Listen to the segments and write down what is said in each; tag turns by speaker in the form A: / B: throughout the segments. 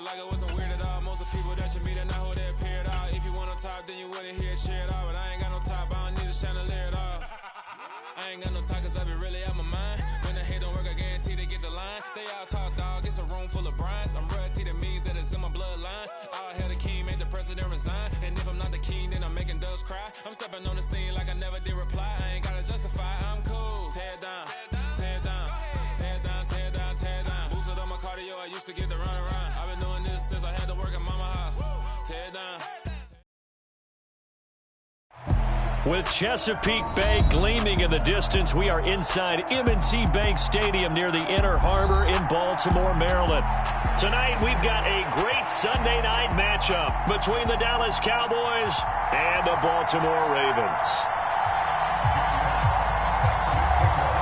A: it like it wasn't weird at all. Most of the people that you meet are not who they appear at all. If you want on top, then you wouldn't hear it cheer at all. But I ain't got no top, I don't need a chandelier at all. I ain't got no talk, cause I be really out my mind. When the hate don't work, I guarantee they get the line. They all talk, dog, it's a room full of brinds. I'm royalty, that means that it's in my bloodline. All hell the king, made the president resign. And if I'm not the king, then I'm making doves cry. I'm stepping on the scene like I never did reply. I ain't gotta justify, I'm cool. Tear down, tear down, tear down, tear down, tear down. Boosted on my cardio, I used to get the run around. I've been doing this since I had to work at mama house. Tear down.
B: With Chesapeake Bay gleaming in the distance, we are inside M&T Bank Stadium near the Inner Harbor in Baltimore, Maryland. Tonight, we've got a great Sunday night matchup between the Dallas Cowboys and the Baltimore Ravens.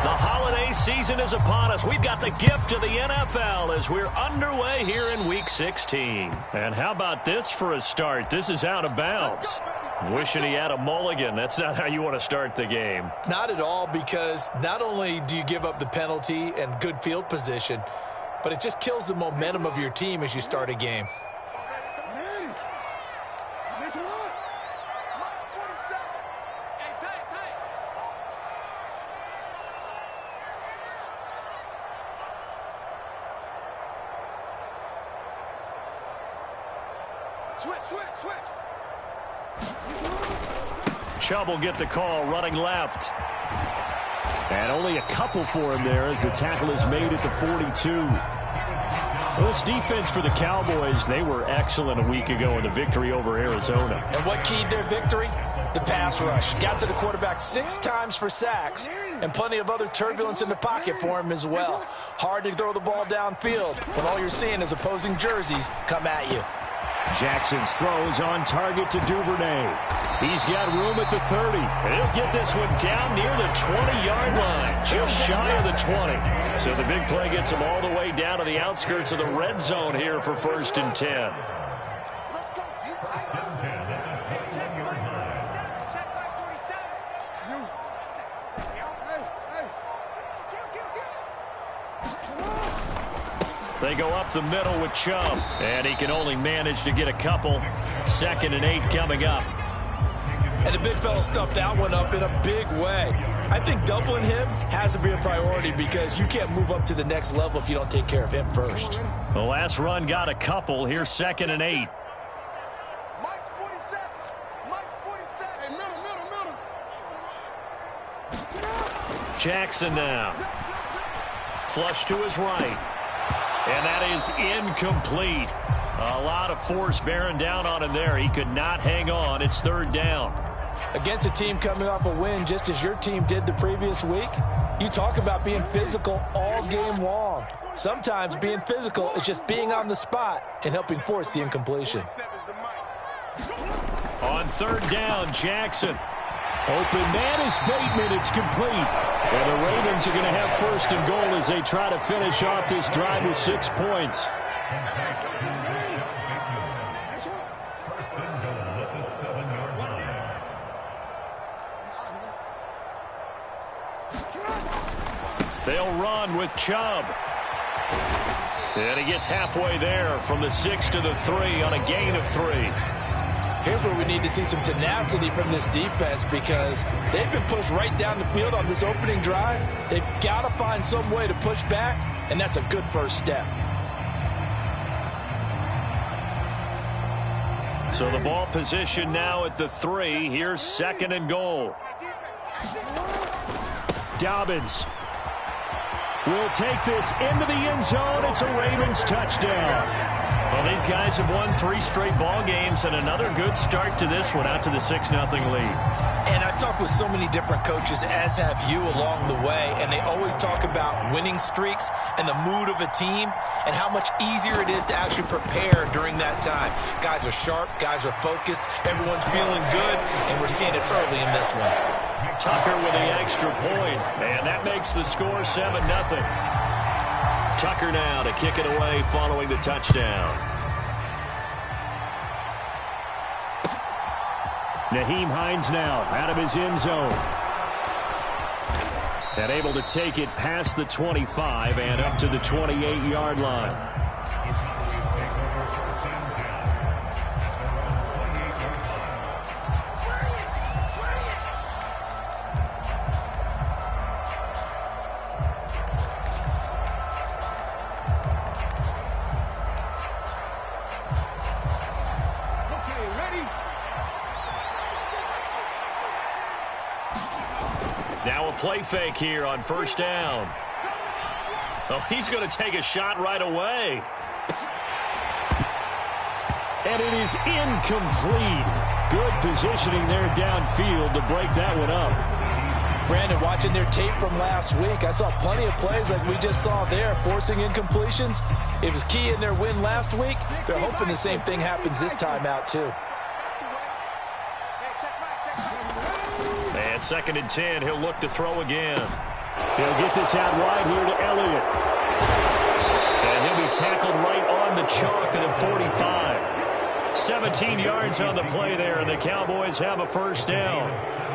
B: The holiday season is upon us. We've got the gift of the NFL as we're underway here in Week 16. And how about this for a start? This is out of bounds. Wishing he had a mulligan. That's not how you want to start the game.
C: Not at all, because not only do you give up the penalty and good field position, but it just kills the momentum of your team as you start a game.
D: Switch.
B: Chubb will get the call, running left. And only a couple for him there as the tackle is made at the 42. Well, this defense for the Cowboys, they were excellent a week ago in the victory over Arizona.
C: And what keyed their victory? The pass rush. Got to the quarterback 6 times for sacks, and plenty of other turbulence in the pocket for him as well. Hard to throw the ball downfield when all you're seeing is opposing jerseys come at you.
B: Jackson's throws on target to Duvernay. He's got room at the 30. And he'll get this one down near the 20-yard line, just shy of the 20. So the big play gets him all the way down to the outskirts of the red zone here for 1st and 10. They go up the middle with Chubb, and he can only manage to get a couple. 2nd and 8 coming up.
C: And the big fella stuffed that one up in a big way. I think doubling him has to be a priority because you can't move up to the next level if you don't take care of him first.
B: The last run got a couple. Here's 2nd and 8.
D: Mike's 47. Mike's 47. Hey, middle.
B: Jackson now. Flush to his right. And that is incomplete. A lot of force bearing down on him there. He could not hang on. It's 3rd down.
C: Against a team coming off a win just as your team did the previous week, you talk about being physical all game long. Sometimes being physical is just being on the spot and helping force the incompletion.
B: On 3rd down, Jackson. Open man is Bateman. It's complete. And the Ravens are going to have 1st and goal as they try to finish off this drive with 6 points. They'll run with Chubb. And he gets halfway there from the 6 to the 3 on a gain of 3.
C: Here's where we need to see some tenacity from this defense because they've been pushed right down the field on this opening drive. They've got to find some way to push back, and that's a good first step.
B: So the ball position now at the 3. Here's 2nd and goal. Dobbins will take this into the end zone. It's a Ravens touchdown. Well, these guys have won 3 straight ball games and another good start to this one out to the 6-0 lead.
C: And I've talked with so many different coaches, as have you along the way, and they always talk about winning streaks and the mood of a team and how much easier it is to actually prepare during that time. Guys are sharp, guys are focused, everyone's feeling good, and we're seeing it early in this one.
B: Tucker with the extra point, and that makes the score 7-0. Tucker now to kick it away following the touchdown. Nyheim Hines now out of his end zone. And able to take it past the 25 and up to the 28-yard line. play fake here on first down. Oh, he's going to take a shot right away. And it is incomplete. Good positioning there downfield to break that one up.
C: Brandon, watching their tape from last week, I saw plenty of plays like we just saw there, forcing incompletions. It was key in their win last week. They're hoping the same thing happens this time out, too.
B: And 2nd and 10, he'll look to throw again. He'll get this out wide here to Elliott. And he'll be tackled right on the chalk at the 45. 17 yards on the play there, and the Cowboys have a first down.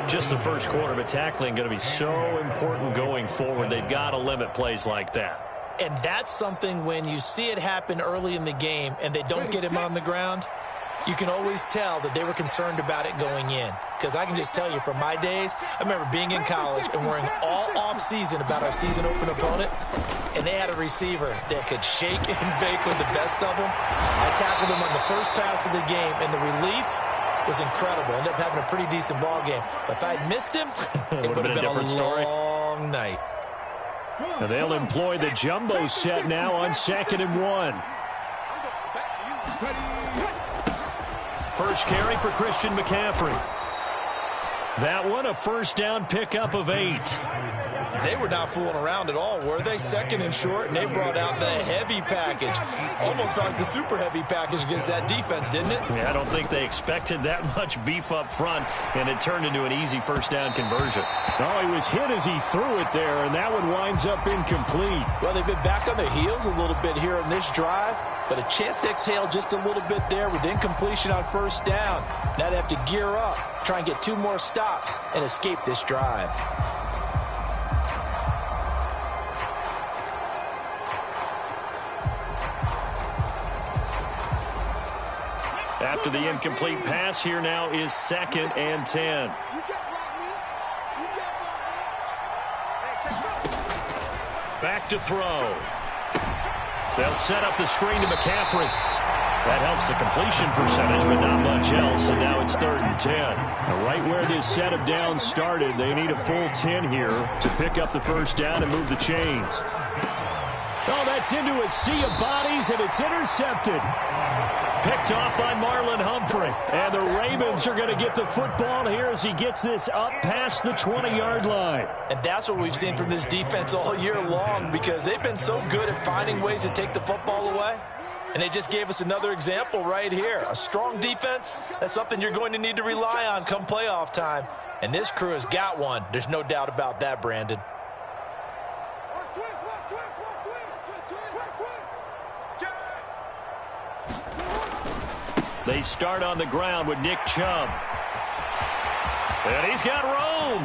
B: Just the first quarter, but tackling going to be so important going forward. They've got to limit plays like that.
C: And that's something when you see it happen early in the game and they don't get him on the ground, you can always tell that they were concerned about it going in. Because I can just tell you from my days, I remember being in college and worrying all off-season about our season-open opponent, and they had a receiver that could shake and bake with the best of them. I tackled him on the first pass of the game, and the relief was incredible. Ended up having a pretty decent ball game. But if I'd missed him, it would have been a
B: story.
C: Long night.
B: Now they'll employ the jumbo set now on 2nd and 1. First carry for Christian McCaffrey. That one, a first down pickup of 8.
C: They were not fooling around at all, were they? 2nd and short, and they brought out the heavy package. Almost felt like the super heavy package against that defense, didn't it?
B: Yeah, I don't think they expected that much beef up front, and it turned into an easy first down conversion. Oh, he was hit as he threw it there, and that one winds up incomplete.
C: Well, they've been back on their heels a little bit here in this drive, but a chance to exhale just a little bit there with incompletion on first down. Now they have to gear up, try and get 2 more stops, and escape this drive.
B: After the incomplete pass, here now is 2nd and 10. Back to throw. They'll set up the screen to McCaffrey. That helps the completion percentage, but not much else, and now it's 3rd and 10. Now, right where this set of downs started, they need a full 10 here to pick up the first down and move the chains. Oh, that's into a sea of bodies, and it's intercepted. Picked off by Marlon Humphrey. And the Ravens are going to get the football here as he gets this up past the 20-yard line.
C: And that's what we've seen from this defense all year long, because they've been so good at finding ways to take the football away. And they just gave us another example right here. A strong defense, that's something you're going to need to rely on come playoff time. And this crew has got one. There's no doubt about that, Brandon.
B: They start on the ground with Nick Chubb. And he's got room.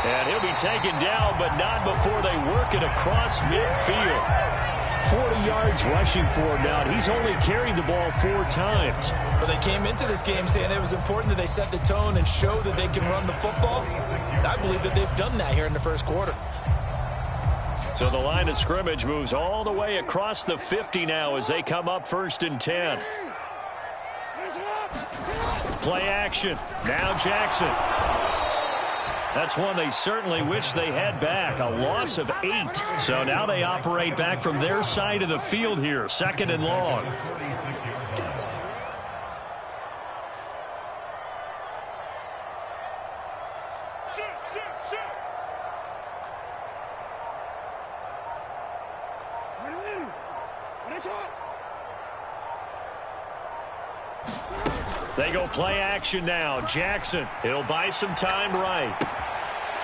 B: And he'll be taken down, but not before they work it across midfield. 40 yards rushing for him now. He's only carried the ball 4 times.
C: Well, they came into this game saying it was important that they set the tone and show that they can run the football. And I believe that they've done that here in the first quarter.
B: So the line of scrimmage moves all the way across the 50 now as they come up 1st and 10. Play action. Now Jackson. That's one they certainly wish they had back. A loss of 8. So now they operate back from their side of the field here. 2nd and long. They go play action now. Jackson, he'll buy some time right.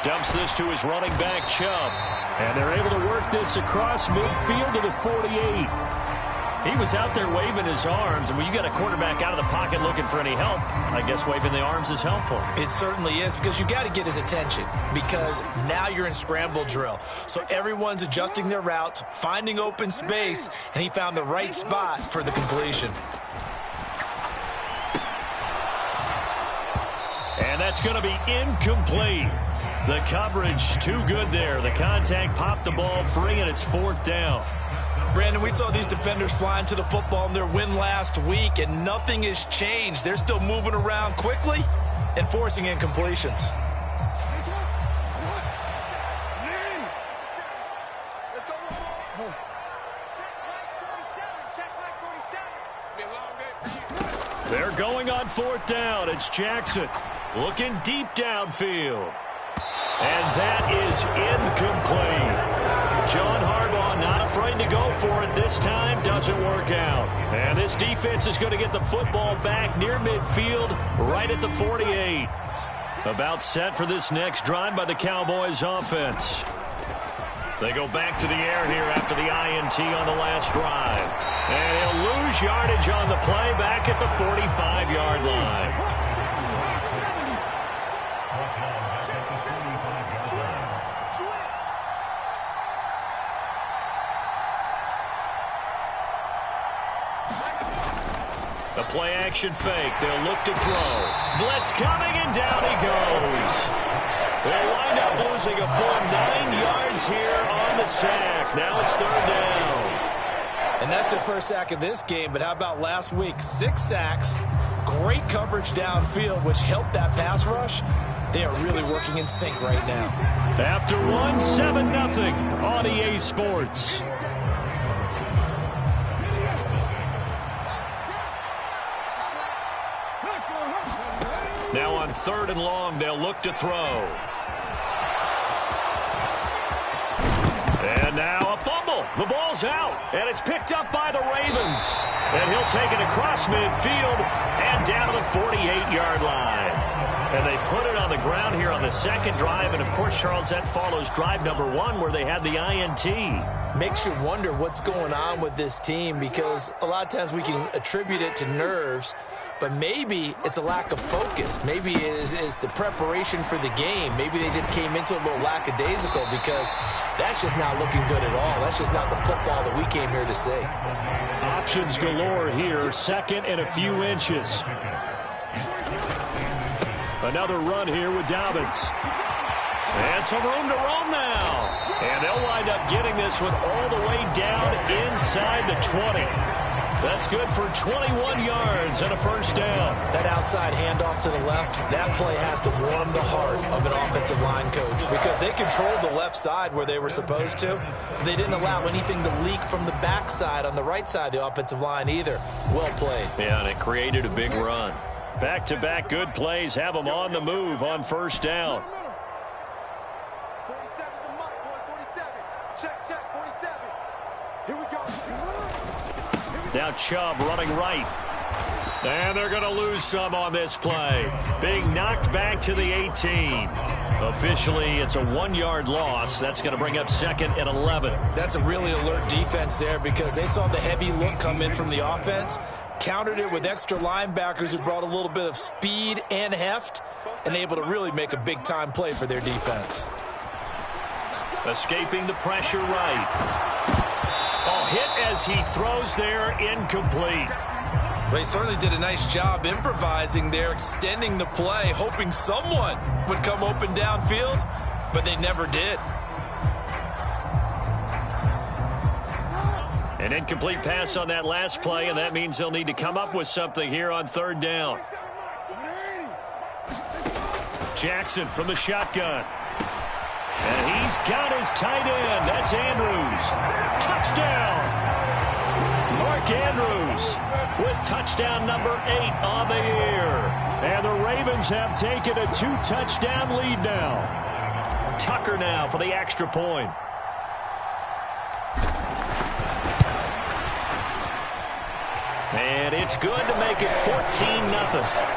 B: Dumps this to his running back, Chubb. And they're able to work this across midfield to the 48. He was out there waving his arms, and when you got a quarterback out of the pocket looking for any help, I guess waving the arms is helpful.
C: It certainly is, because you got to get his attention, because now you're in scramble drill. So everyone's adjusting their routes, finding open space, and he found the right spot for the completion.
B: And that's going to be incomplete. The coverage too good there. The contact popped the ball free, and it's 4th down.
C: Brandon, we saw these defenders flying to the football in their win last week, and nothing has changed. They're still moving around quickly and forcing incompletions.
B: They're going on 4th down. It's Jackson looking deep downfield. And that is incomplete. John Harbaugh not afraid to go for it this time. Doesn't work out. And this defense is going to get the football back near midfield, right at the 48. About set for this next drive by the Cowboys offense. They go back to the air here after the INT on the last drive. And he'll lose yardage on the play back at the 45-yard line. The play-action fake. They'll look to throw. Blitz coming, and down he goes. They'll wind up losing a full 9 yards here on the sack. Now it's 3rd down.
C: And that's their first sack of this game, but how about last week? 6 sacks, great coverage downfield, which helped that pass rush. They are really working in sync right now.
B: After 7-0 on EA Sports. Now on 3rd and long, they'll look to throw. And now a fumble. The ball's out, and it's picked up by the Ravens. And he'll take it across midfield and down to the 48-yard line. And they put it on the ground here on the 2nd drive. And, of course, Charles, that follows drive number 1 where they had the INT.
C: Makes you wonder what's going on with this team, because a lot of times we can attribute it to nerves, but maybe it's a lack of focus. Maybe it's the preparation for the game. Maybe they just came into a little lackadaisical, because that's just not looking good at all. That's just not the football that we came here to see.
B: Options galore here. 2nd and a few inches. Another run here with Dobbins. And some room to roam now. And they'll wind up getting this one all the way down inside the 20. That's good for 21 yards and a 1st down.
C: That outside handoff to the left, that play has to warm the heart of an offensive line coach, because they controlled the left side where they were supposed to. They didn't allow anything to leak from the backside on the right side of the offensive line either. Well played.
B: Yeah, and it created a big run. Back-to-back good plays have them on the move on 1st down.
D: 47 the mic, boys. 47. Check, 47. Here we go.
B: Now Chubb running right. And they're going to lose some on this play. Being knocked back to the 18. Officially, it's a 1-yard loss. That's going to bring up 2nd and 11.
C: That's a really alert defense there, because they saw the heavy look come in from the offense, countered it with extra linebackers who brought a little bit of speed and heft, and able to really make a big-time play for their defense.
B: Escaping the pressure right. Oh, hit as he throws there, incomplete.
C: Well, he certainly did a nice job improvising there, extending the play, hoping someone would come open downfield, but they never did.
B: An incomplete pass on that last play, and that means they'll need to come up with something here on 3rd down. Jackson from the shotgun. And he's got his tight end. That's Andrews. Touchdown! Mark Andrews with touchdown number 8 on the year. And the Ravens have taken a 2-touchdown lead now. Tucker now for the extra point. And it's good to make it 14-0.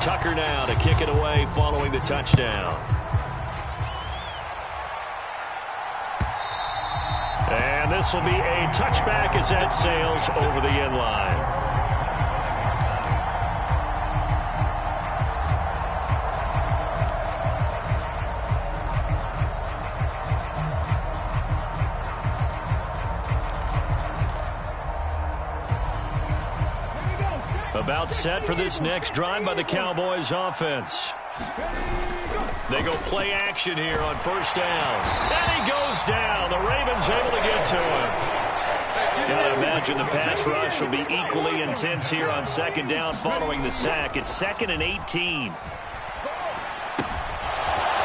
B: Tucker now to kick it away following the touchdown. And this will be a touchback as that sails over the end line. About set for this next drive by the Cowboys offense. They go play action here on first down. And he goes down. The Ravens able to get to him. Gotta imagine the pass rush will be equally intense here on second down following the sack. It's 2nd and 18.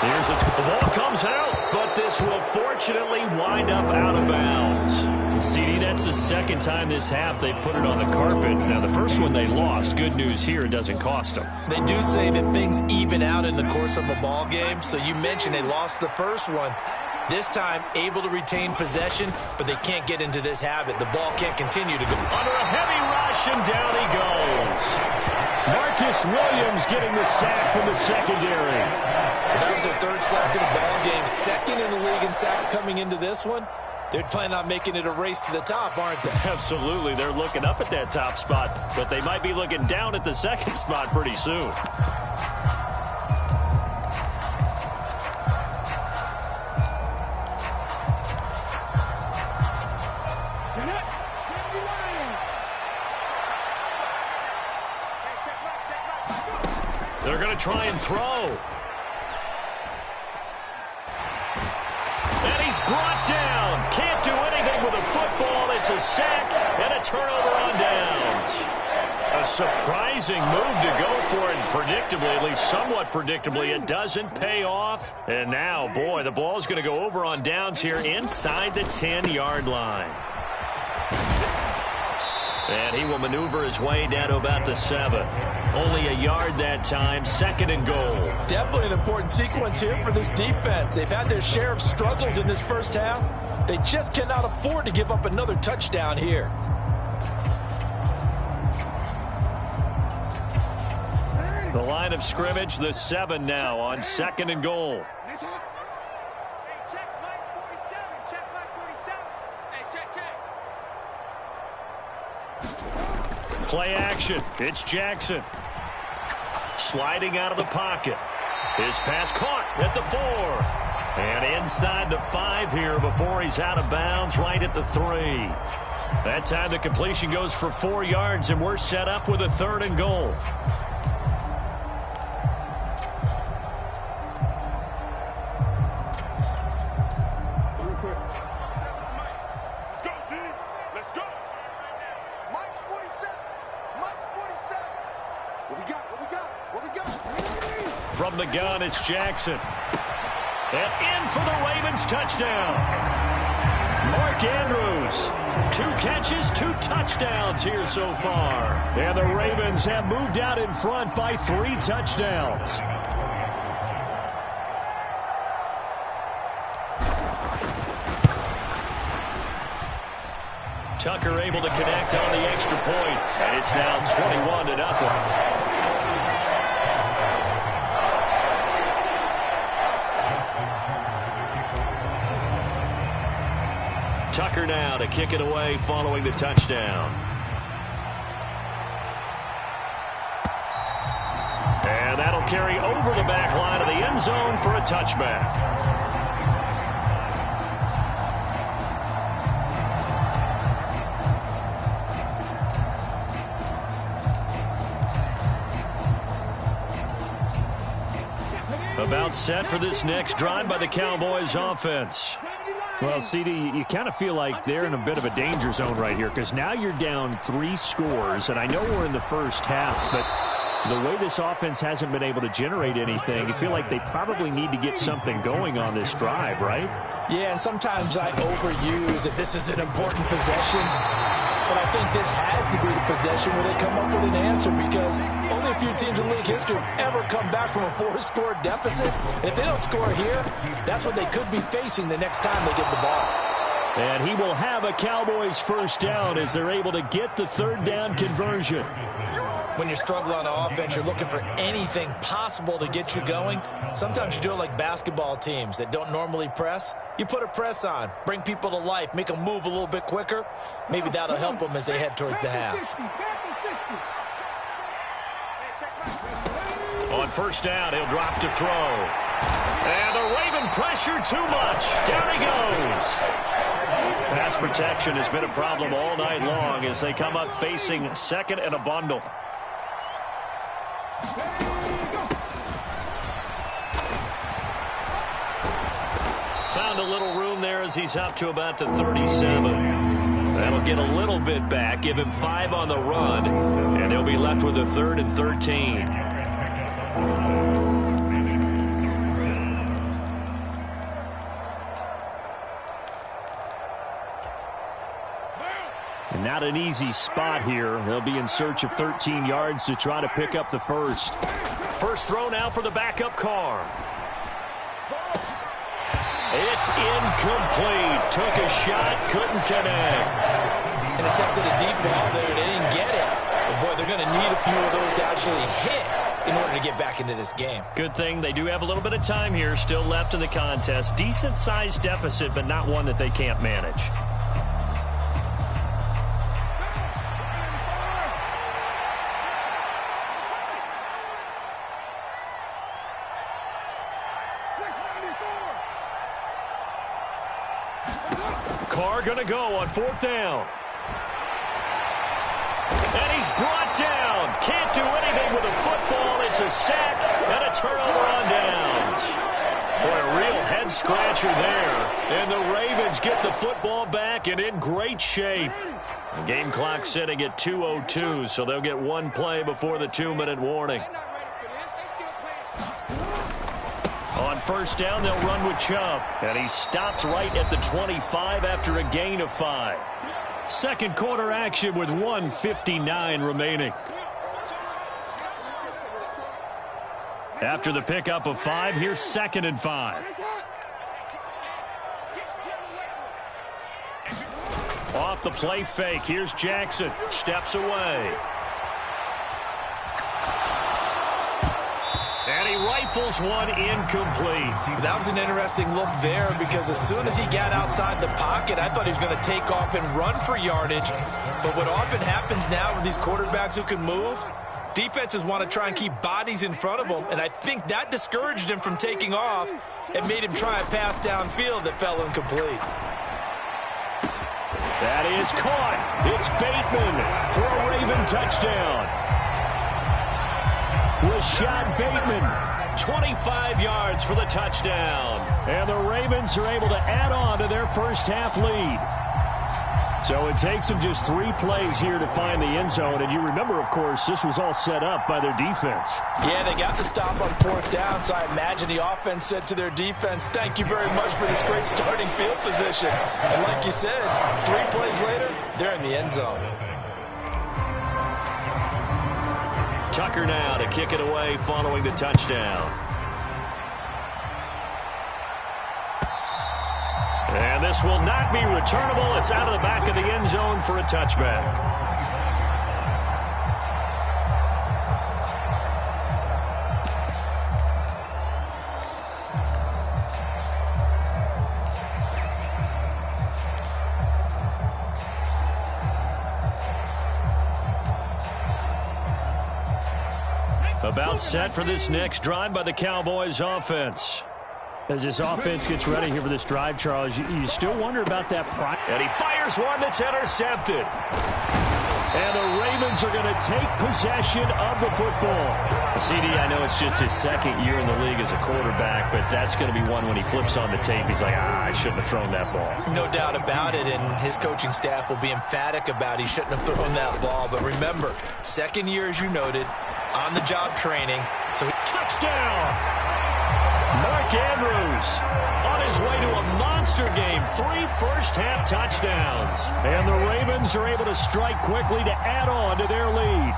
B: The ball comes out, but this will fortunately wind up out of bounds. CD, that's the second time this half they've put it on the carpet. Now, the first one they lost. Good news here, it doesn't cost them.
C: They do say that things even out in the course of a ball game. So you mentioned they lost the first one. This time, able to retain possession, but they can't get into this habit. The ball can't continue to go.
B: Under a heavy rush, and down he goes. Marcus Williams getting the sack from the secondary.
C: That was their 3rd sack of the ball game. 2nd in the league in sacks coming into this one. They're planning on making it a race to the top, aren't they?
B: Absolutely. They're looking up at that top spot, but they might be looking down at the second spot pretty soon. They're going to try and throw. And he's brought down. Can't do anything with a football. It's a sack and a turnover on downs. A surprising move to go for it. Predictably, at least somewhat predictably, it doesn't pay off. And now, boy, the ball's going to go over on downs here inside the 10-yard line. And he will maneuver his way down to about the 7. Only a yard that time, 2nd and goal.
C: Definitely an important sequence here for this defense. They've had their share of struggles in this first half. They just cannot afford to give up another touchdown here.
B: The line of scrimmage, the 7 now on 2nd and goal. Play action. It's Jackson. Sliding out of the pocket. His pass caught at the 4. And inside the 5 here before he's out of bounds right at the 3. That time the completion goes for 4 yards, and we're set up with a 3rd and goal. From the gun, it's Jackson. And in for the Ravens touchdown. Mark Andrews, 2 catches, 2 touchdowns here so far. And the Ravens have moved out in front by 3 touchdowns. Tucker able to connect on the extra point, and it's now 21-0. Tucker now to kick it away following the touchdown. And that'll carry over the back line of the end zone for a touchback. About set for this next drive by the Cowboys offense.
E: Well, CD, you kind of feel like they're in a bit of a danger zone right here because now you're down 3 scores, and I know we're in the first half, but the way this offense hasn't been able to generate anything, you feel like they probably need to get something going on this drive, right?
C: Yeah, and sometimes I overuse that this is an important possession, but I think this has to be the possession where they come up with an answer because only a few teams in league history have ever come back from a 4-score deficit. And if they don't score here, that's what they could be facing the next time they get the ball.
B: And he will have a Cowboys first down as they're able to get the 3rd down conversion.
C: When you're struggling on offense, you're looking for anything possible to get you going. Sometimes you do it like basketball teams that don't normally press. You put a press on, bring people to life, make them move a little bit quicker. Maybe that'll help them as they head towards the half.
B: On first down, he'll drop to throw. And the Raven pressure too much. Down he goes. Pass protection has been a problem all night long as they come up facing 2nd and a bundle. Found a little room there as he's up to about the 37. That'll get a little bit back, give him 5 on the run, and they'll be left with a 3rd and 13.
E: And not an easy spot here. They'll be in search of 13 yards to try to pick up the first.
B: First throw now for the backup Carr. It's incomplete. Took a shot, couldn't connect.
C: And attempted a deep ball there. They didn't get it. But, boy, they're going to need a few of those to actually hit in order to get back into this game.
B: Good thing they do have a little bit of time here still left in the contest. Decent-sized deficit, but not one that they can't manage. Carr going to go on 4th down. And he's brought down. Can't do anything with a football. It's a sack and a turnover on downs. Boy, a real head-scratcher there. And the Ravens get the football back and in great shape. The game clock sitting at 2:02, so they'll get one play before the 2-minute warning. On 1st down, they'll run with Chubb. And he stopped right at the 25 after a gain of 5. Second quarter action with 1:59 remaining. After the pickup of 5, here's 2nd and 5. Off the play fake, here's Jackson. Steps away. And he rifles one incomplete.
C: That was an interesting look there because as soon as he got outside the pocket, I thought he was going to take off and run for yardage. But what often happens now with these quarterbacks who can move, defenses want to try and keep bodies in front of them, and I think that discouraged him from taking off and made him try a pass downfield that fell incomplete.
B: That is caught. It's Bateman for a Raven touchdown. Rashad Bateman, 25 yards for the touchdown. And the Ravens are able to add on to their first half lead. So it takes them just 3 plays here to find the end zone. And you remember, of course, this was all set up by their defense.
C: Yeah, they got the stop on 4th down, so I imagine the offense said to their defense, thank you very much for this great starting field position. And like you said, 3 plays later, they're in the end zone.
B: Tucker now to kick it away following the touchdown. And this will not be returnable. It's out of the back of the end zone for a touchback. About set for this next drive by the Cowboys offense.
E: As this offense gets ready here for this drive, Charles, you still wonder about that prime.
B: And he fires one that's intercepted. And the Ravens are going to take possession of the football. CD, I know it's just his 2nd year in the league as a quarterback, but that's going to be one when he flips on the tape. He's like, I shouldn't have thrown that ball.
C: No doubt about it, and his coaching staff will be emphatic about he shouldn't have thrown that ball. But remember, 2nd year, as you noted, on-the-job training. So
B: touchdown! Mark Andrews on his way to a monster game. 3 first-half touchdowns. And the Ravens are able to strike quickly to add on to their lead.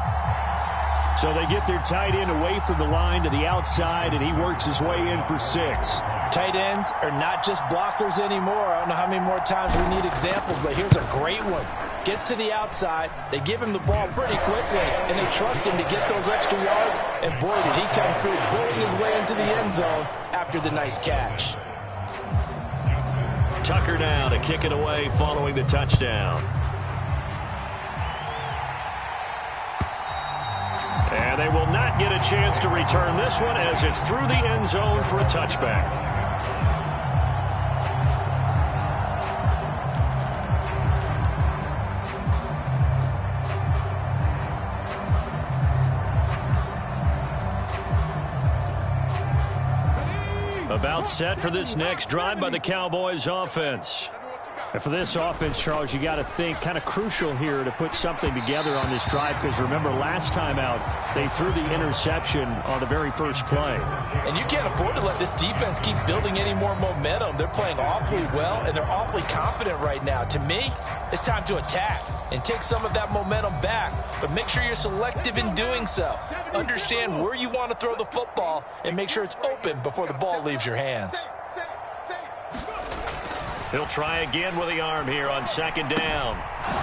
B: So they get their tight end away from the line to the outside, and he works his way in for 6.
C: Tight ends are not just blockers anymore. I don't know how many more times we need examples, but here's a great one. Gets to the outside, they give him the ball pretty quickly, and they trust him to get those extra yards, and boy, did he come through, bullying his way into the end zone after the nice catch.
B: Tucker now to kick it away following the touchdown. And they will not get a chance to return this one as it's through the end zone for a touchback. About Timeout set for this next drive by the Cowboys offense.
E: And for this offense, Charles, you got to think kind of crucial here to put something together on this drive, because remember last time out they threw the interception on the very first play.
C: And you can't afford to let this defense keep building any more momentum. They're playing awfully well, and they're awfully confident right now. To me, it's time to attack and take some of that momentum back, but make sure you're selective in doing so. Understand where you want to throw the football and make sure it's open before the ball leaves your hands.
B: He'll try again with the arm here on second down.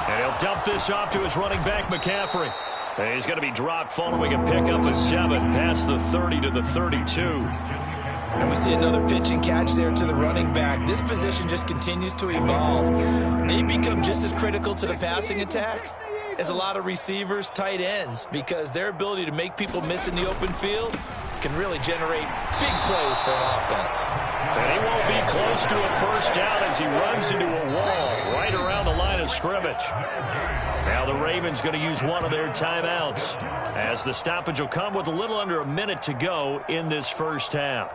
B: And he'll dump this off to his running back, McCaffrey. And he's going to be dropped following a pickup of 7 past the 30 to the 32.
C: And we see another pitch and catch there to the running back. This position just continues to evolve. They become just as critical to the passing attack as a lot of receivers, tight ends, because their ability to make people miss in the open field can really generate big plays for an offense.
B: And he won't be close to a first down as he runs into a wall right around the line of scrimmage. Now the Ravens going to use one of their timeouts as the stoppage will come with a little under a minute to go in this first half.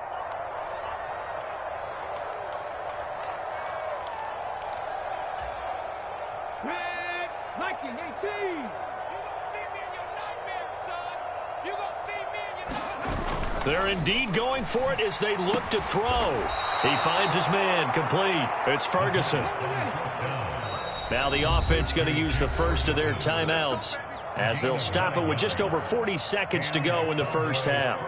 B: They're indeed going for it as they look to throw. He finds his man, complete. It's Ferguson. Now the offense going to use the first of their timeouts as they'll stop it with just over 40 seconds to go in the first half.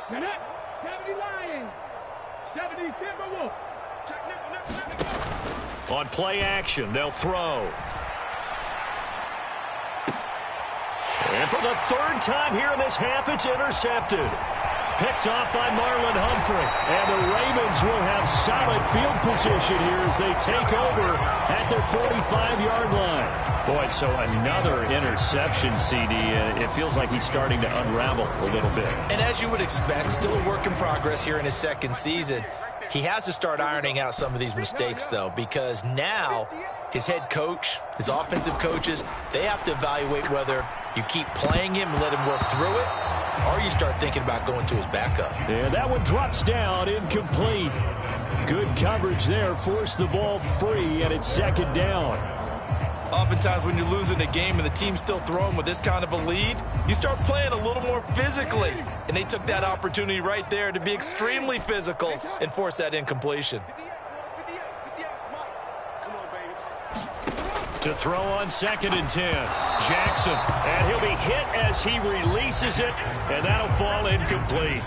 F: Set up, 70 Lions, 70 Timberwolves.
B: On play action, they'll throw. And for the third time here in this half, it's intercepted. Picked off by Marlon Humphrey. And the Ravens will have solid field position here as they take over at their 45-yard line. Boy, so another interception, CD. It feels like he's starting to unravel a little bit.
C: And as you would expect, still a work in progress here in his second season. He has to start ironing out some of these mistakes, though, because now his head coach, his offensive coaches, they have to evaluate whether you keep playing him and let him work through it, or you start thinking about going to his backup.
E: Yeah, that one drops down, incomplete. Good coverage there, forced the ball free, and it's second down.
C: Oftentimes when you're losing a game and the team's still throwing with this kind of a lead, you start playing a little more physically. And they took that opportunity right there to be extremely physical and force that incompletion.
B: To throw on 2nd and 10. Jackson, and he'll be hit as he releases it, and that'll fall incomplete.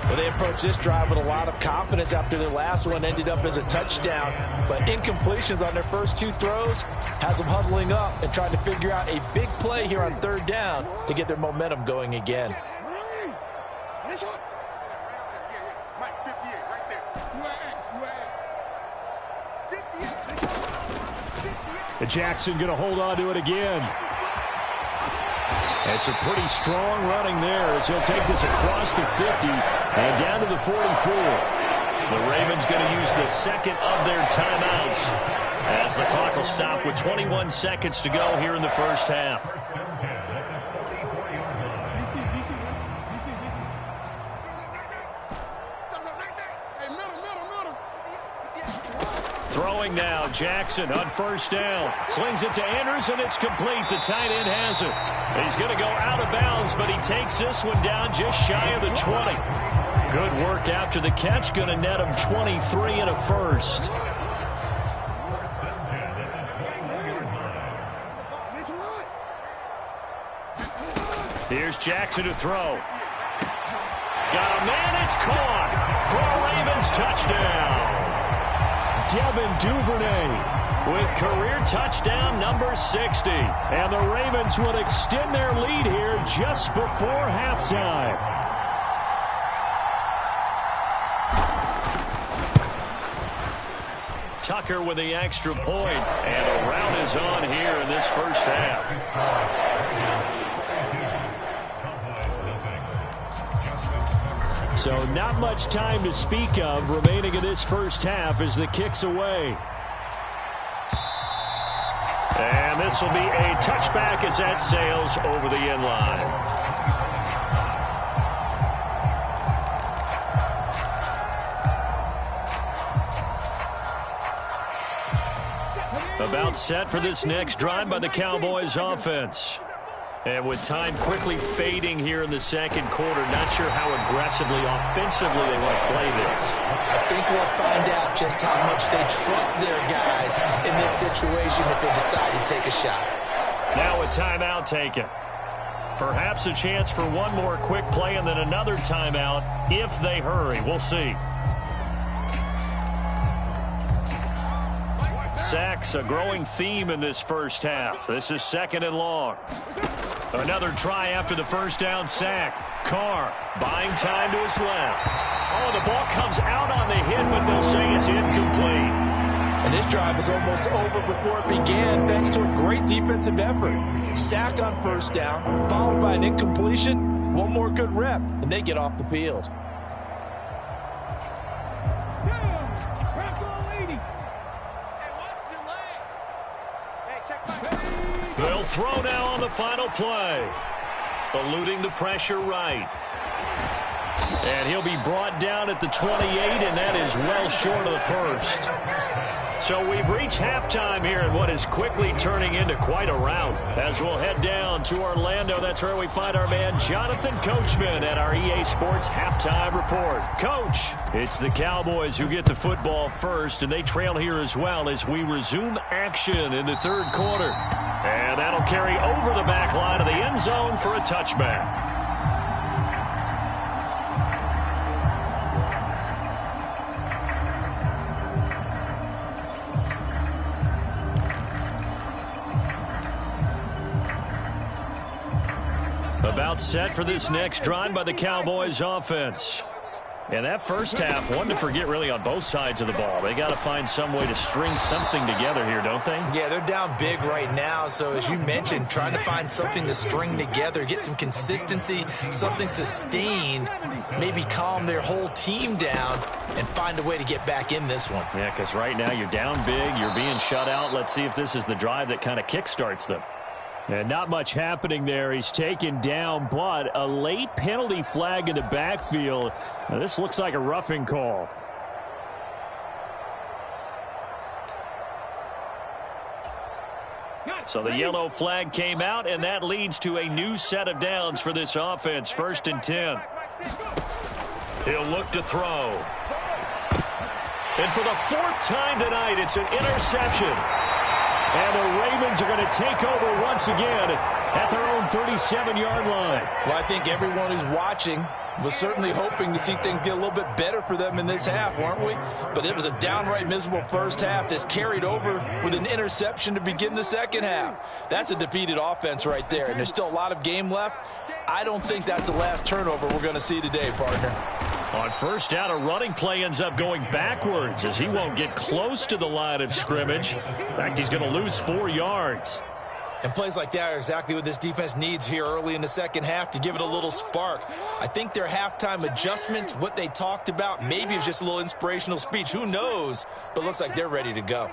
C: Well, they approached this drive with a lot of confidence after their last one ended up as a touchdown. But incompletions on their first 2 throws has them huddling up and trying to figure out a big play here on 3rd down to get their momentum going again.
E: Jackson going to hold on to it again. It's a pretty strong running there as he'll take this across the 50 and down to the 44.
B: The Ravens going to use the second of their timeouts as the clock will stop with 21 seconds to go here in the first half. Throwing now, Jackson on 1st down. Slings it to Andrews, and it's complete. The tight end has it. He's going to go out of bounds, but he takes this one down just shy of the 20. Good work after the catch. Going to net him 23 and a first. Here's Jackson to throw. Got a man, it's caught for a Ravens touchdown.
E: Devin Duvernay with career touchdown number 60. And the Ravens will extend their lead here just before halftime.
B: Tucker with the extra point, and a rout is on here in this first half.
E: So not much time to speak of remaining in this first half as the kick's away.
B: And And this will be a touchback as that sails over the end line. About set for this next drive by the Cowboys offense. And with time quickly fading here in the second quarter, not sure how aggressively, offensively they want to play this.
C: I think we'll find out just how much they trust their guys in this situation if they decide to take a shot.
B: Now a timeout taken. Perhaps a chance for one more quick play and then another timeout if they hurry. We'll see. Sacks, a growing theme in this first half. This is 2nd and long. Another try after the first down sack. Carr buying time to his left. Oh, the ball comes out on the hit, but they'll say it's incomplete.
C: And this drive was almost over before it began thanks to a great defensive effort. Sack on first down, followed by an incompletion. One more good rep, and they get off the field.
B: They'll throw now on the final play. Eluding the pressure right. And he'll be brought down at the 28, and that is well short of the first. So we've reached halftime here in what is quickly turning into quite a rout. As we'll head down to Orlando, that's where we find our man Jonathan Coachman at our EA Sports Halftime Report. Coach, it's the Cowboys who get the football first, and they trail here as well as we resume action in the third quarter. And that'll carry over the back line of the end zone for a touchback. About set for this next drive by the Cowboys offense. And that first half, one to forget really on both sides of the ball. They got to find some way to string something together here, don't they?
C: Yeah, they're down big right now. So as you mentioned, trying to find something to string together, get some consistency, something sustained, maybe calm their whole team down and find a way to get back in this one.
B: Yeah, because right now you're down big, you're being shut out. Let's see if this is the drive that kind of kickstarts them. And not much happening there. He's taken down, but a late penalty flag in the backfield. Now, this looks like a roughing call. So the yellow flag came out, and that leads to a new set of downs for this offense. 1st and 10. He'll look to throw. And for the 4th time tonight, it's an interception. And the Ravens are going to take over once again at their own 37-yard line.
C: Well, I think everyone who's watching was certainly hoping to see things get a little bit better for them in this half, weren't we? But it was a downright miserable first half. This carried over with an interception to begin the second half. That's a defeated offense right there, and there's still a lot of game left. I don't think that's the last turnover we're going to see today, partner.
B: On first down, a running play ends up going backwards as he won't get close to the line of scrimmage. In fact, he's going to lose 4 yards.
C: And plays like that are exactly what this defense needs here early in the second half to give it a little spark. I think their halftime adjustment, what they talked about, maybe it's just a little inspirational speech. Who knows? But looks like they're ready to go.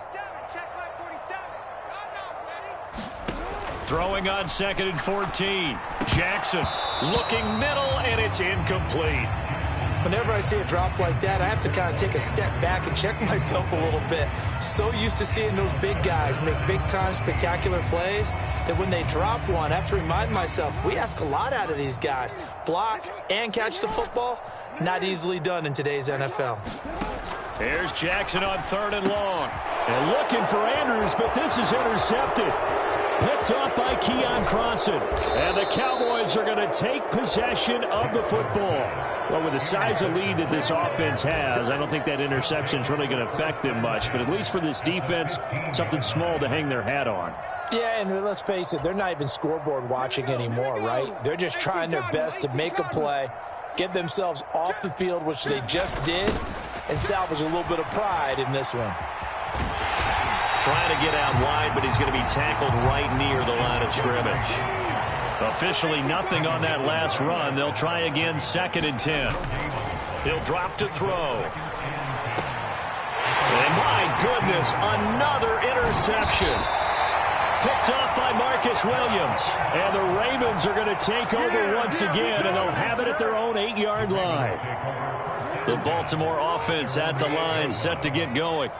B: Throwing on 2nd and 14. Jackson looking middle, and it's incomplete.
C: Whenever I see a drop like that, I have to kind of take a step back and check myself a little bit. So used to seeing those big guys make big-time spectacular plays that when they drop one, I have to remind myself, we ask a lot out of these guys. Block and catch the football, not easily done in today's NFL.
B: Here's Jackson on 3rd and long. And looking for Andrews, but this is intercepted. Picked off by Keon Crossan. And the Cowboys are going to take possession of the football. Well, with the size of lead that this offense has, I don't think that interception is really going to affect them much. But at least for this defense, something small to hang their hat on.
C: Yeah, and let's face it, they're not even scoreboard watching anymore, right? They're just trying their best to make a play, get themselves off the field, which they just did, and salvage a little bit of pride in this one.
B: Trying to get out wide, but he's going to be tackled right near the line of scrimmage. Officially nothing on that last run. They'll try again 2nd and 10. He'll drop to throw. And my goodness, another interception. picked off by Marcus Williams. And the Ravens are going to take over once again, and they'll have it at their own 8-yard line. The Baltimore offense at the line, set to get going.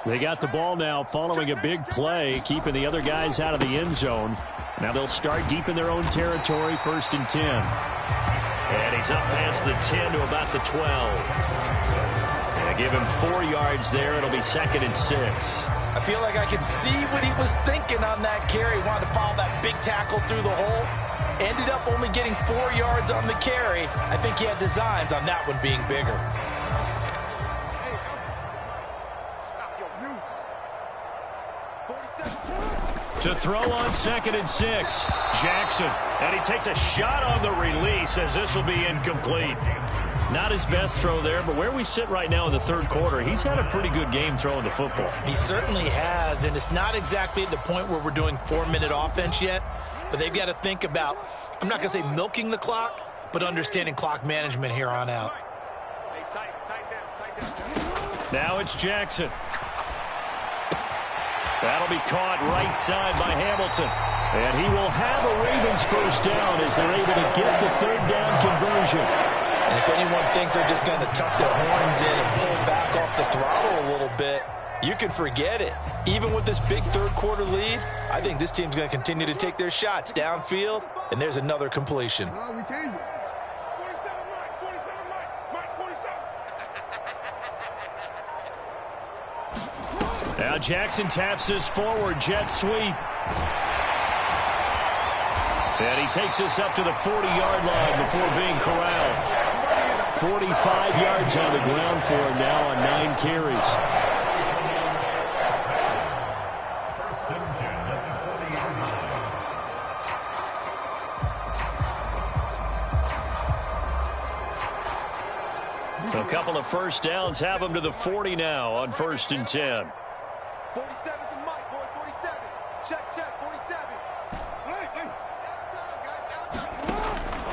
B: They got the ball now following a big play, keeping the other guys out of the end zone. Now they'll start deep in their own territory, 1st and 10. And he's up past the 10 to about the 12. And give him 4 yards there. It'll be 2nd and 6.
C: I feel like I can see what he was thinking on that carry. He wanted to follow that big tackle through the hole. Ended up only getting 4 yards on the carry. I think he had designs on that one being bigger.
B: To throw on 2nd and 6. Jackson. And he takes a shot on the release as this will be incomplete. Not his best throw there, but where we sit right now in the 3rd quarter, he's had a pretty good game throwing the football.
C: He certainly has, and it's not exactly at the point where we're doing 4-minute offense yet, but they've got to think about, I'm not going to say milking the clock, but understanding clock management here on out.
B: Now it's Jackson. That'll be caught right side by Hamilton. And he will have a Ravens first down as they're able to get the 3rd down conversion.
C: And if anyone thinks they're just going to tuck their horns in and pull back off the throttle a little bit, you can forget it. Even with this big 3rd quarter lead, I think this team's going to continue to take their shots downfield, and there's another completion.
F: We changed it. 47 Mike, 47.
B: Now Jackson taps this forward jet sweep. And he takes this up to the 40-yard line before being corralled. 45 yards on the ground for him now on 9 carries. A couple of first downs have him to the 40 now on 1st and 10.
D: 47's the mic, boys. 47. Check, 47.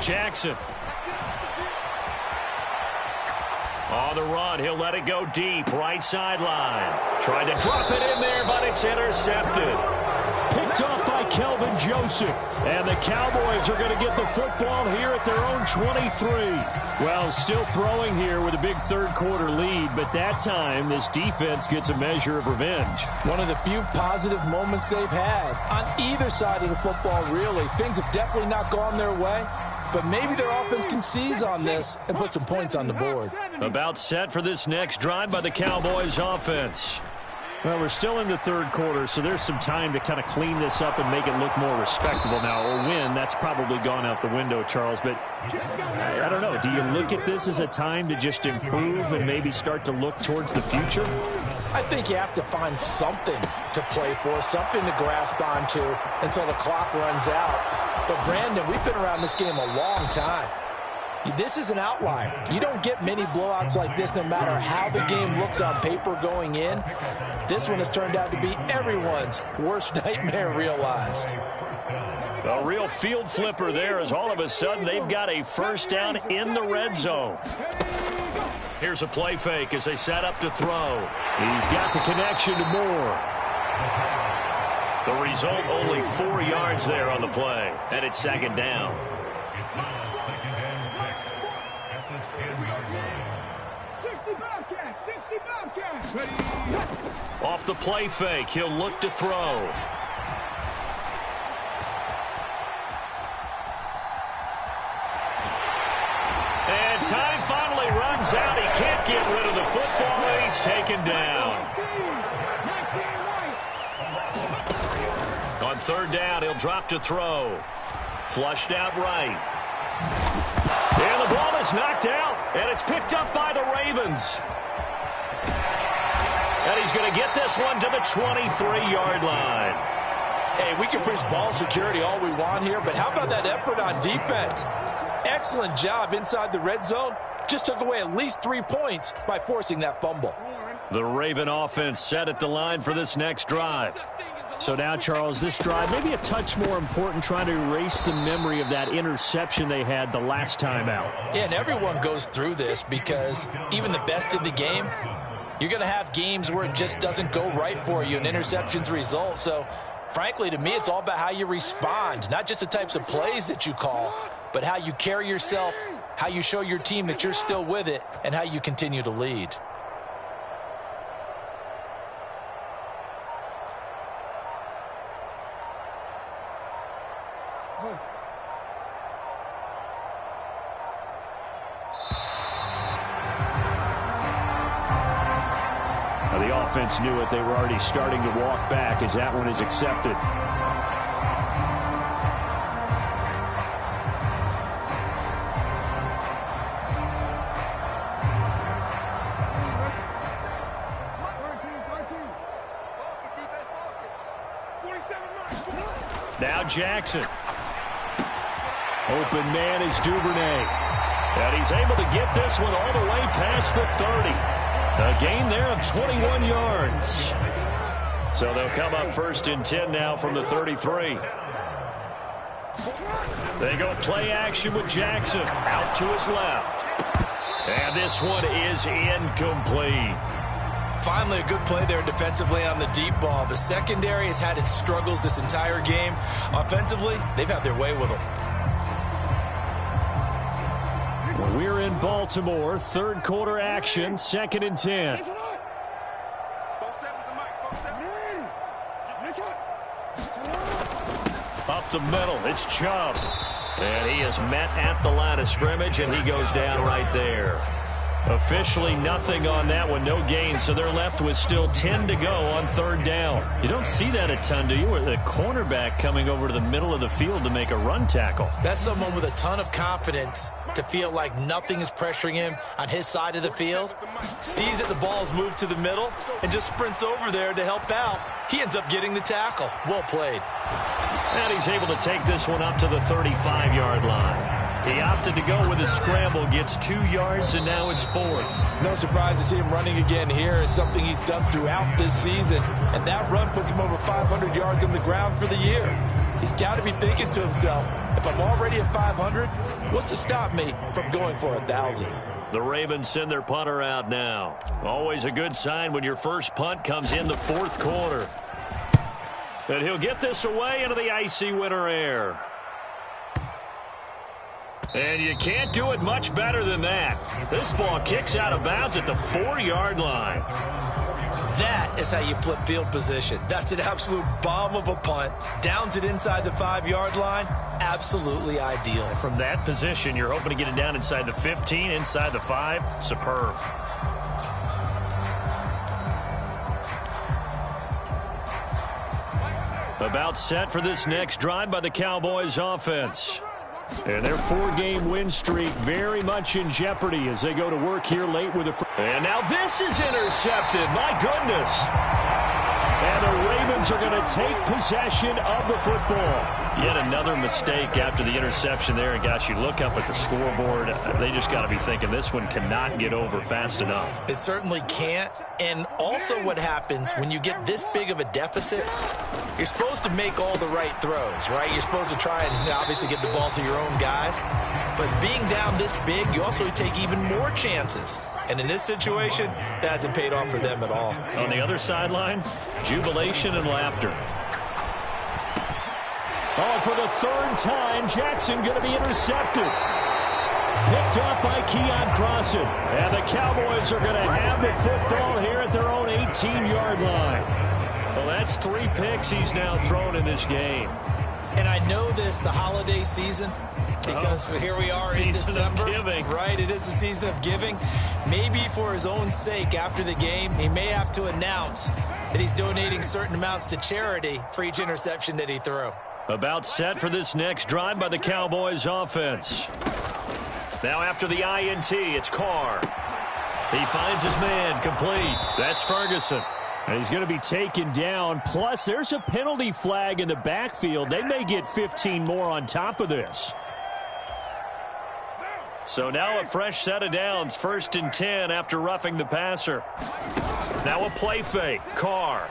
B: Jackson. On the run, he'll let it go deep, right sideline. Tried to drop it in there, but it's intercepted. Picked off by Kelvin Joseph. And the Cowboys are going to get the football here at their own 23. Well, still throwing here with a big 3rd quarter lead, but that time this defense gets a measure of revenge.
C: One of the few positive moments they've had on either side of the football, really. Things have definitely not gone their way, but maybe their offense can seize on this and put some points on the board.
B: About set for this next drive by the Cowboys offense.
E: Well, we're still in the 3rd quarter, so there's some time to kind of clean this up and make it look more respectable now. Or win, that's probably gone out the window, Charles. But I don't know. Do you look at this as a time to just improve and maybe start to look towards the future?
C: I think you have to find something to play for, something to grasp onto until the clock runs out. But, Brandon, we've been around this game a long time. This is an outlier. You don't get many blowouts like this no matter how the game looks on paper going in. This one has turned out to be everyone's worst nightmare realized.
B: A real field flipper there as all of a sudden they've got a first down in the red zone. Here's a play fake as they set up to throw. He's got the connection to Moore. The result, only 4 yards there on the play. And it's 2nd down. Off the play fake, he'll look to throw. And time finally runs out. He can't get rid of the football, and he's taken down. On 3rd down, he'll drop to throw. Flushed out right. And the ball is knocked out, and it's picked up by the Ravens. And he's going to get this one to the 23-yard line.
C: Hey, we can preach ball security all we want here, but how about that effort on defense? Excellent job inside the red zone. Just took away at least 3 points by forcing that fumble.
B: The Raven offense set at the line for this next drive.
E: So now, Charles, this drive maybe a touch more important, trying to erase the memory of that interception they had the last time out.
C: Yeah, and everyone goes through this because even the best in the game, you're going to have games where it just doesn't go right for you and interceptions result. So frankly, to me, it's all about how you respond, not just the types of plays that you call, but how you carry yourself, how you show your team that you're still with it, and how you continue to lead.
E: The offense knew it. They were already starting to walk back as that one is accepted. Now Jackson. Open man is Duvernay. And he's able to get this one all the way past the 30. A gain there of 21 yards. So they'll come up 1st and 10 now from the 33. They go play action with Jackson out to his left. And this one is incomplete.
C: Finally, a good play there defensively on the deep ball. The secondary has had its struggles this entire game. Offensively, they've had their way with them.
E: We're in Baltimore, 3rd quarter action, 2nd and 10. Up the middle, it's Chubb. And he is met at the line of scrimmage, and he goes down right there. Officially nothing on that one, no gain, so they're left with still 10 to go on 3rd down. You don't see that a ton, do you? With the cornerback coming over to the middle of the field to make a run tackle.
C: That's someone with a ton of confidence to feel like nothing is pressuring him on his side of the field. Sees that the ball is moved to the middle and just sprints over there to help out. He ends up getting the tackle. Well played.
E: And he's able to take this one up to the 35-yard line. He opted to go with a scramble, gets 2 yards, and now it's 4th.
G: No surprise to see him running again here. It's something he's done throughout this season. And that run puts him over 500 yards on the ground for the year. He's got to be thinking to himself, if I'm already at 500, what's to stop me from going for 1,000?
E: The Ravens send their punter out now. Always a good sign when your first punt comes in the 4th quarter. And he'll get this away into the icy winter air. And you can't do it much better than that. This ball kicks out of bounds at the 4-yard line.
C: That is how you flip field position. That's an absolute bomb of a punt. Downs it inside the 5-yard line. Absolutely ideal.
E: From that position, you're hoping to get it down inside the 15, inside the 5. Superb. About set for this next drive by the Cowboys offense. And their 4-game win streak very much in jeopardy as they go to work here late with a... And now this is intercepted. My goodness. And the Ravens are going to take possession of the football. Yet another mistake after the interception there. And, gosh, you look up at the scoreboard. They just got to be thinking this one cannot get over fast enough.
C: It certainly can't. And also what happens when you get this big of a deficit, you're supposed to make all the right throws, right? You're supposed to try and obviously get the ball to your own guys. But being down this big, you also take even more chances. And in this situation, that hasn't paid off for them at all.
E: On the other sideline, jubilation and laughter. Oh, for the 3rd time, Jackson going to be intercepted. Picked up by Keon Crossan. And the Cowboys are going to have the football here at their own 18-yard line. Well, that's 3 picks he's now thrown in this game.
C: And I know this, the holiday season, because here we are in December. Right, it is the season of giving. Maybe for his own sake after the game, he may have to announce that he's donating certain amounts to charity for each interception that he threw.
E: About set for this next drive by the Cowboys offense. Now after the INT, it's Carr. He finds his man complete. That's Ferguson. And he's going to be taken down. Plus, there's a penalty flag in the backfield. They may get 15 more on top of this. So now a fresh set of downs. 1st and 10 after roughing the passer. Now a play fake. Carr.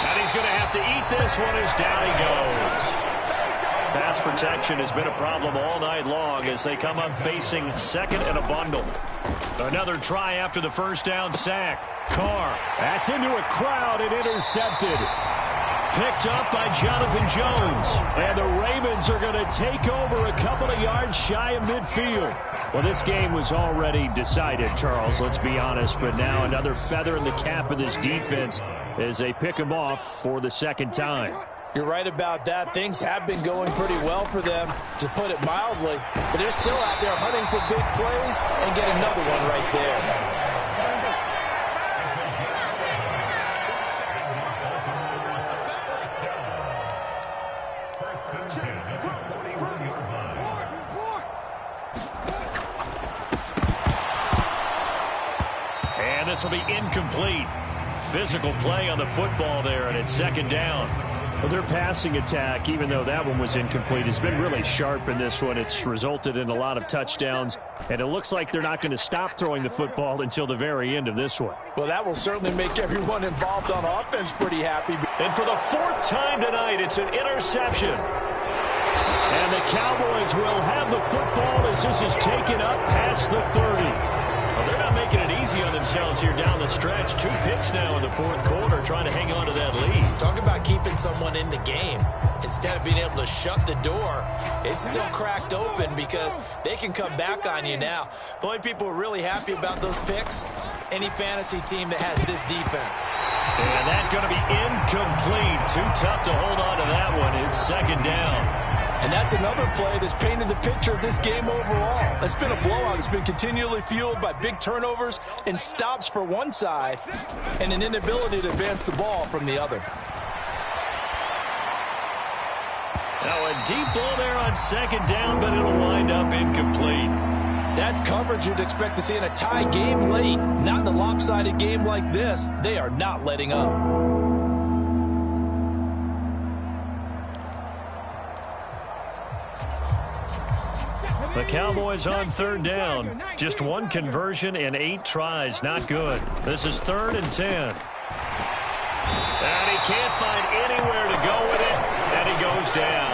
E: And he's going to have to eat this one as down he goes.
B: Pass protection has been a problem all night long as they come up facing second and a bundle. Another try after the first down sack. Carr. That's into a crowd and intercepted. Picked up by Jonathan Jones. And the Ravens are going to take over a couple of yards shy of midfield. Well, this game was already decided, Charles, let's be honest. But now another feather in the cap of this defense as they pick them off for the second time.
G: You're right about that. Things have been going pretty well for them, to put it mildly. But they're still out there hunting for big plays and get another one right there.
B: And this will be incomplete. Physical play on the football there, and it's second down.
E: Well, their passing attack, even though that one was incomplete, has been really sharp in this one. It's resulted in a lot of touchdowns, and it looks like they're not going to stop throwing the football until the very end of this one.
G: Well, that will certainly make everyone involved on offense pretty happy.
B: And for the fourth time tonight, it's an interception.
E: And the Cowboys will have the football as this is taken up past the 30.
B: Well, they're not making it easy on themselves here down the stretch. 2 picks now in the fourth quarter, trying to hang on to that lead.
C: Talk about keeping someone in the game. Instead of being able to shut the door, it's still cracked open because they can come back on you now. The only people who are really happy about those picks, any fantasy team that has this defense.
B: And that's going to be incomplete. Too tough to hold on to that one. It's second down.
G: And that's another play that's painted the picture of this game overall. It's been a blowout. It's been continually fueled by big turnovers and stops for one side and an inability to advance the ball from the other.
B: Now a deep ball there on second down, but it'll wind up incomplete.
G: That's coverage you'd expect to see in a tie game late. Not in a lopsided game like this. They are not letting up.
B: The Cowboys on third down. Just one conversion and 8 tries. Not good. This is 3rd and 10. And he can't find anywhere to go with it. And he goes down.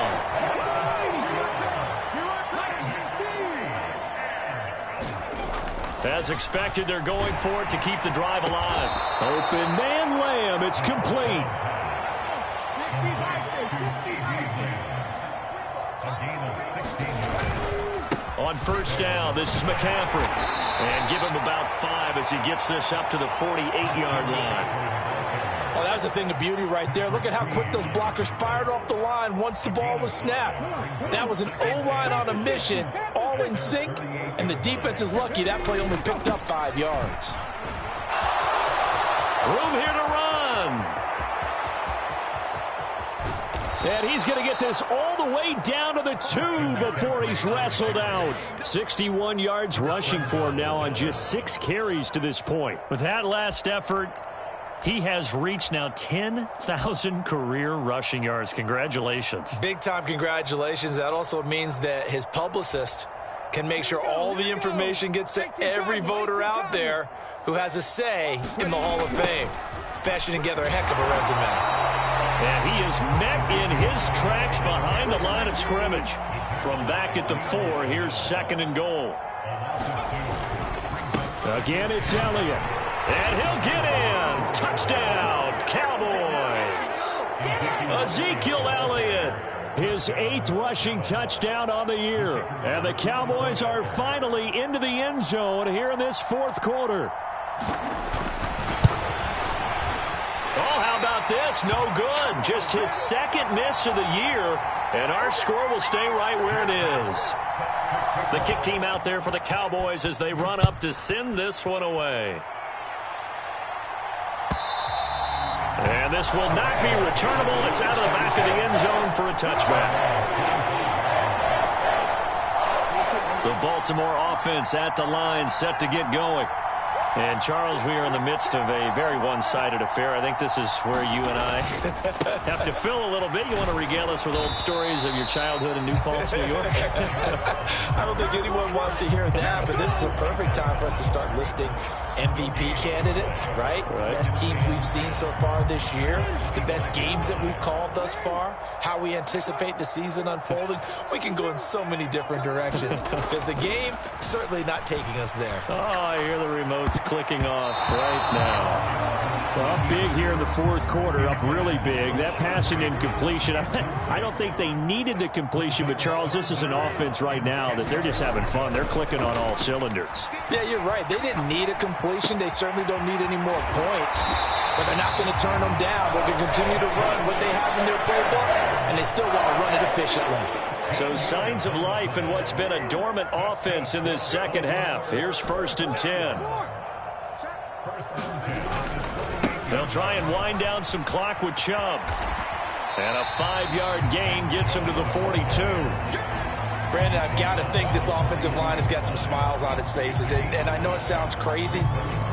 B: As expected, they're going for it to keep the drive alive.
E: Open man Lamb. It's complete.
B: On first down, this is McCaffrey. And give him about 5 as he gets this up to the 48-yard line.
G: Oh, that was a thing of beauty right there. Look at how quick those blockers fired off the line once the ball was snapped. That was an O-line on a mission, all in sync, and the defense is lucky that play only picked up 5 yards.
B: Room here to run.
E: And he's going to get this all the way down to the 2 before he's wrestled out. 61 yards rushing for him now on just 6 carries to this point.
B: With that last effort, he has reached now 10,000 career rushing yards. Congratulations.
C: Big-time congratulations. That also means that his publicist can make sure all the information gets to every voter out there who has a say in the Hall of Fame. Fashioning together a heck of a resume.
B: And he is met in his tracks behind the line of scrimmage. From back at the 4, here's 2nd and goal.
E: Again, it's Elliott.
B: And he'll get in. Touchdown, Cowboys. Ezekiel Elliott.
E: His 8th rushing touchdown on the year. And the Cowboys are finally into the end zone here in this 4th quarter.
B: Oh, how about this? No good. Just his 2nd miss of the year, and our score will stay right where it is. The kick team out there for the Cowboys as they run up to send this one away. And this will not be returnable. It's out of the back of the end zone for a touchback. The Baltimore offense at the line, set to get going. And, Charles, we are in the midst of a very one-sided affair. I think this is where you and I have to fill a little bit. You want to regale us with old stories of your childhood in New Paltz, New York?
C: I don't think anyone wants to hear that, but this is a perfect time for us to start listing MVP candidates, right? Best teams we've seen so far this year, the best games that we've called thus far, how we anticipate the season unfolding. We can go in so many different directions because the game certainly not taking us there.
B: Oh, I hear the remotes clicking off right now. Well, up big here in the fourth quarter, up really big. That passing incompletion, I don't think they needed the completion, but, Charles, this is an offense right now that they're just having fun. They're clicking on all cylinders.
C: Yeah, you're right. They didn't need a completion. They certainly don't need any more points, but they're not going to turn them down. They're going to continue to run what they have in their playbook, and they still want to run it efficiently.
B: So signs of life in what's been a dormant offense in this second half. Here's 1st and 10. They'll try and wind down some clock with Chubb. And a 5-yard gain gets him to the 42.
C: Brandon, I've got to think this offensive line has got some smiles on its faces. And I know it sounds crazy,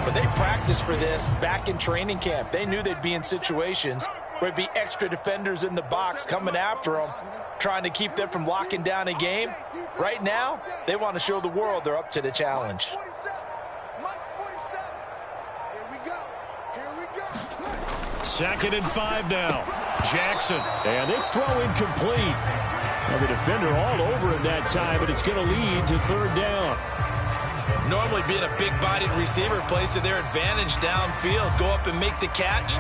C: but they practiced for this back in training camp. They knew they'd be in situations where it'd be extra defenders in the box coming after them, trying to keep them from locking down a game. Right now, they want to show the world they're up to the challenge.
B: Second and 5 now. Jackson. And this throw incomplete. Now the defender all over him that time, but it's going to lead to 3rd down.
C: Normally being a big-bodied receiver plays to their advantage downfield. Go up and make the catch,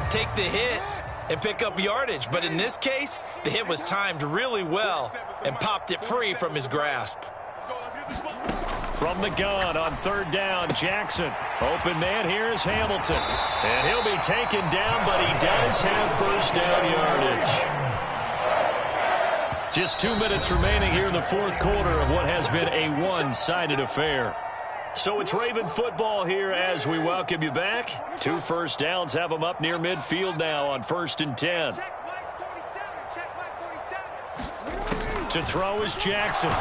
C: take the hit, and pick up yardage. But in this case, the hit was timed really well and popped it free from his grasp.
B: From the gun on 3rd down, Jackson. Open man, here's Hamilton. And he'll be taken down, but he does have 1st down yardage. Just 2 minutes remaining here in the fourth quarter of what has been a one-sided affair. So it's Raven football here as we welcome you back. 2 first downs have them up near midfield now on 1st and 10. To throw is Jackson.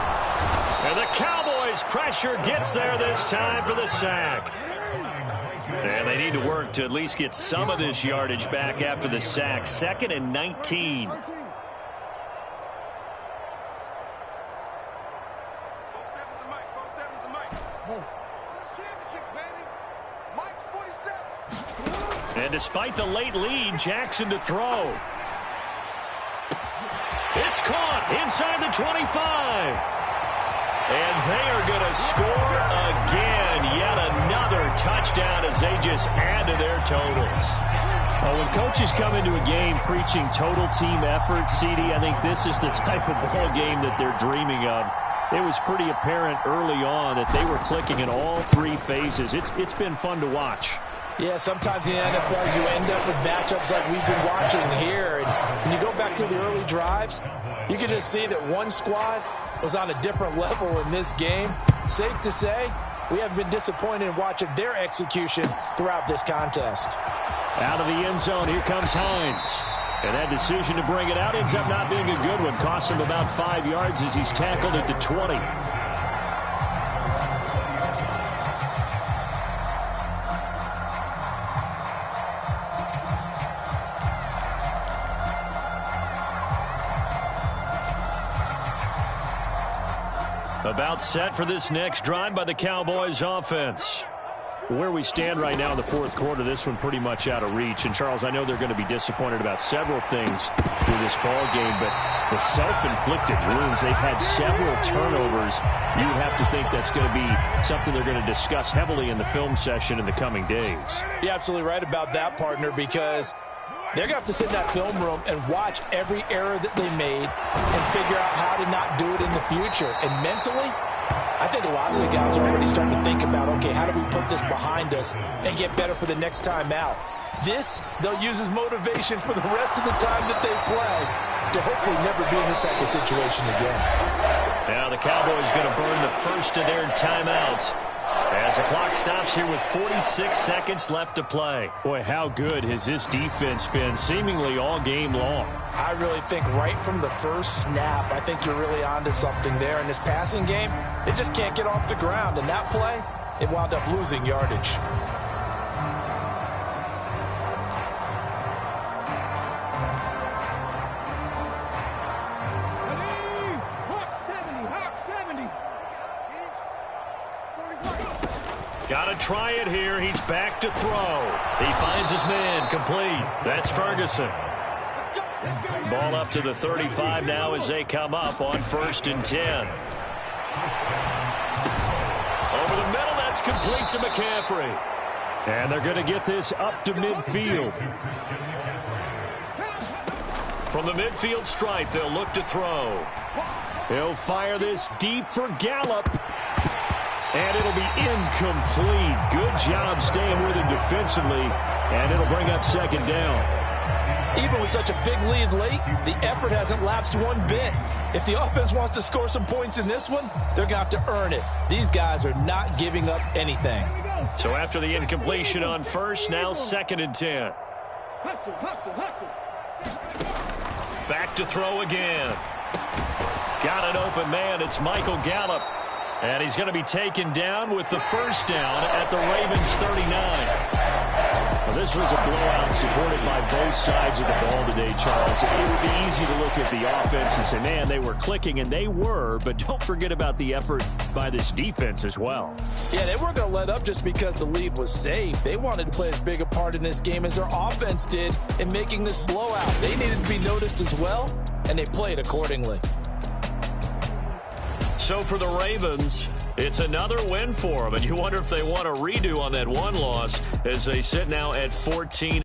B: And the Cowboys' pressure gets there this time for the sack. And they need to work to at least get some of this yardage back after the sack. 2nd and 19. And despite the late lead, Jackson to throw. It's caught inside the 25. And they are going to score again. Yet another touchdown as they just add to their totals. Well, when coaches come into a game preaching total team effort, CD, I think this is the type of ball game that they're dreaming of. It was pretty apparent early on that they were clicking in all 3 phases. It's been fun to watch.
C: Yeah, sometimes in the NFL you end up with matchups like we've been watching here. And when you go back to the early drives, you can just see that one squad was on a different level in this game. Safe to say, we have been disappointed in watching their execution throughout this contest.
B: Out of the end zone, here comes Hines. And that decision to bring it out ends up not being a good one. Cost him about 5 yards as he's tackled at the 20. About set for this next drive by the Cowboys offense. Where we stand right now in the fourth quarter, this one pretty much out of reach. And, Charles, I know they're going to be disappointed about several things with this ball game, but the self-inflicted wounds, they've had several turnovers. You would have to think that's going to be something they're going to discuss heavily in the film session in the coming days.
C: You're absolutely right about that, partner, because they're going to have to sit in that film room and watch every error that they made and figure out how to not do it in the future. And mentally, I think a lot of the guys are already starting to think about, okay, how do we put this behind us and get better for the next time out? This, they'll use as motivation for the rest of the time that they play to hopefully never be in this type of situation again.
B: Now the Cowboys going to burn the first of their timeouts as the clock stops here with 46 seconds left to play.
E: Boy, how good has this defense been seemingly all game long?
C: I really think right from the first snap, I think you're really onto something there. In this passing game, they just can't get off the ground. And that play, it wound up losing yardage.
B: Got to try it here. He's back to throw. He finds his man complete. That's Ferguson. Ball up to the 35 now as they come up on 1st and 10. Over the middle, that's complete to McCaffrey.
E: And they're going to get this up to midfield.
B: From the midfield stripe, they'll look to throw.
E: He'll fire this deep for Gallup. And it'll be incomplete. Good job staying with him defensively. And it'll bring up 2nd down.
G: Even with such a big lead late, the effort hasn't lapsed one bit. If the offense wants to score some points in this one, they're going to have to earn it. These guys are not giving up anything.
B: So after the incompletion on 1st, now 2nd and 10.
F: Hustle, hustle, hustle.
B: Back to throw again. Got an open man. It's Michael Gallup. And he's going to be taken down with the 1st down at the Ravens' 39.
E: Well, this was a blowout supported by both sides of the ball today, Charles. It would be easy to look at the offense and say, man, they were clicking, and they were, but don't forget about the effort by this defense as well.
G: Yeah, they weren't going to let up just because the lead was saved. They wanted to play as big a part in this game as their offense did in making this blowout. They needed to be noticed as well, and they played accordingly.
B: So for the Ravens, it's another win for them, and you wonder if they want a redo on that one loss as they sit now at 14.